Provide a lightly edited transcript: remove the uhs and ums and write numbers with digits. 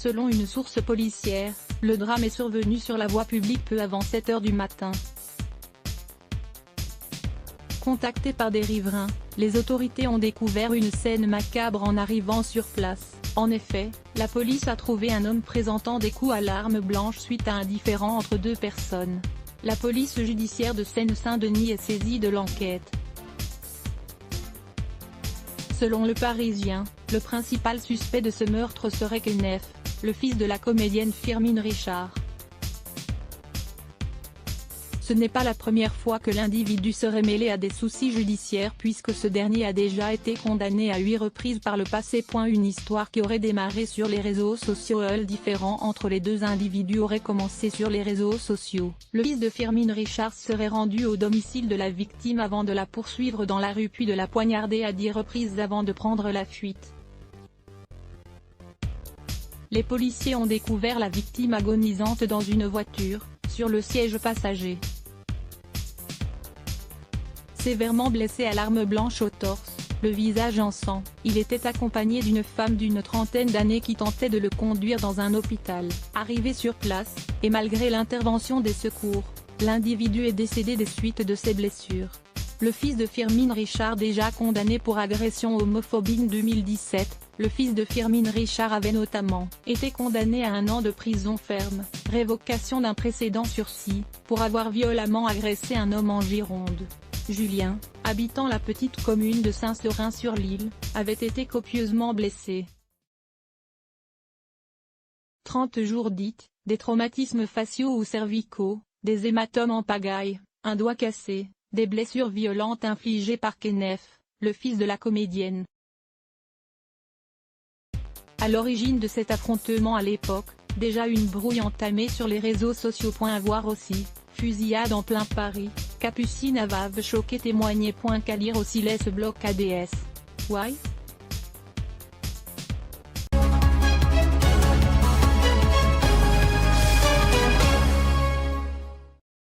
Selon une source policière, le drame est survenu sur la voie publique peu avant 7 h du matin. Contactés par des riverains, les autorités ont découvert une scène macabre en arrivant sur place. En effet, la police a trouvé un homme présentant des coups à l'arme blanche suite à un différend entre deux personnes. La police judiciaire de Seine-Saint-Denis est saisie de l'enquête. Selon Le Parisien, le principal suspect de ce meurtre serait Kenneth, le fils de la comédienne Firmin Richard. Ce n'est pas la première fois que l'individu serait mêlé à des soucis judiciaires puisque ce dernier a déjà été condamné à 8 reprises par le passé. Une histoire qui aurait démarré sur les réseaux sociaux. Le différend entre les deux individus aurait commencé sur les réseaux sociaux. Le fils de Firmin Richard serait rendu au domicile de la victime avant de la poursuivre dans la rue puis de la poignarder à 10 reprises avant de prendre la fuite. Les policiers ont découvert la victime agonisante dans une voiture, sur le siège passager. Sévèrement blessé à l'arme blanche au torse, le visage en sang, il était accompagné d'une femme d'une trentaine d'années qui tentait de le conduire dans un hôpital. Arrivé sur place, et malgré l'intervention des secours, l'individu est décédé des suites de ses blessures. Le fils de Firmin Richard déjà condamné pour agression homophobique en 2017, le fils de Firmin Richard avait notamment été condamné à 1 an de prison ferme, révocation d'un précédent sursis, pour avoir violemment agressé un homme en Gironde. Julien, habitant la petite commune de Saint-Seurin-sur-l'Île, avait été copieusement blessé. 30 jours dites, des traumatismes faciaux ou cervicaux, des hématomes en pagaille, un doigt cassé, des blessures violentes infligées par Kenneth, le fils de la comédienne. À l'origine de cet affrontement à l'époque, déjà une brouille entamée sur les réseaux sociaux. À voir aussi, fusillade en plein Paris, Capucine à Vave choquée témoignée. Qu'à lire aussi les blocs ADS. Why?